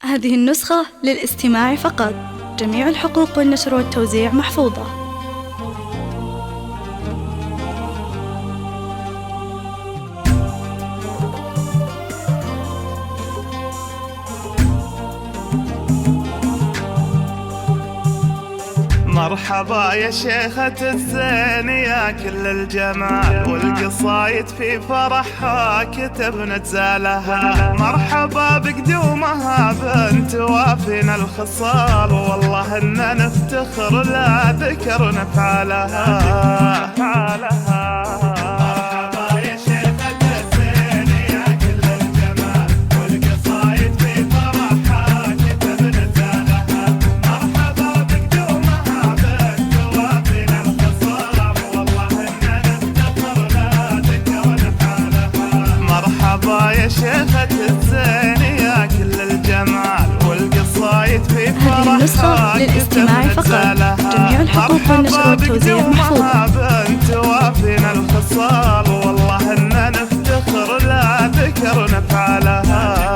هذه النسخة للاستماع فقط. جميع الحقوق والنشر والتوزيع محفوظة. مرحبا يا شيخة الزين يا كل الجمال، والقصايد في فرحها كتب نتزالها. مرحبا بقدومها بنت وافينا الخصال، والله إننا نفتخر لا ذكر نفعلها. يا شيخة الزين يا كل الجمال، والقصايد في فرحها للاستماع فقط. جميع الحقوق والنشر والتوزيع محفوظة. بنت وافينا الخصال، والله إننا نفتخر لا ذكر نفعلها.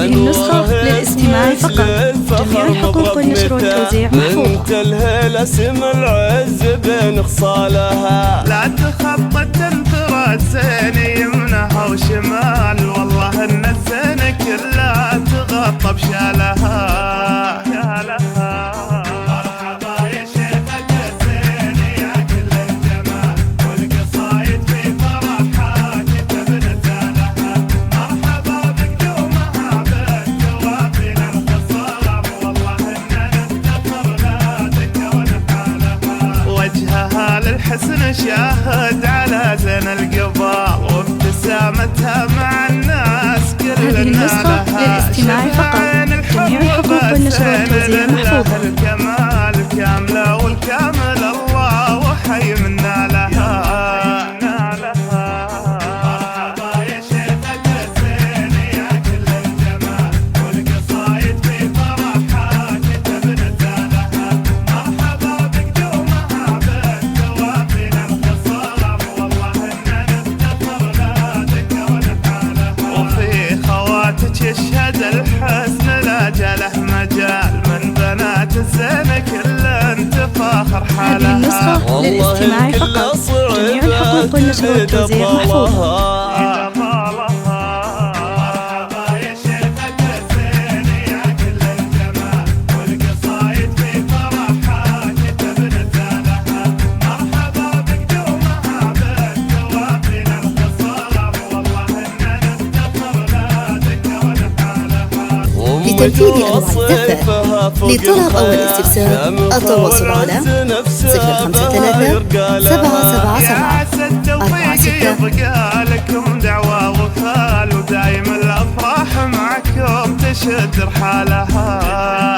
هذه النسخة للاستماع فقط. جميع الحقوق والنشر والتوزيع محفوظة. بنت الهيلة اسم العز بين خصالها، لا تخطط تنفرد زين يمنها وشمال، والله إن الزين كلها تغطى بشالها. وجهها للحسن شاهد على زين القبال، وابتسامتها مع الناس كلنا هذه النسخة للاستماع فقط. جميع الحقوق والنشر والتوزيع محفوظة. الكمال كاملة والكامل الله وحي منا لها. يشهد الحسن لا جله مجال، من بنات الزين كل تفاخر حالها. هذه النسخة للاستماع فقط. جميع الحقوق والنشر والتوزيع محفوظة. لتنفيذ أنواع الزفة. لطلب أو الاستفسار التواصل على 053 يبقى لكم دعوة وفال، ودايم الأفراح معكم تشد رحالها.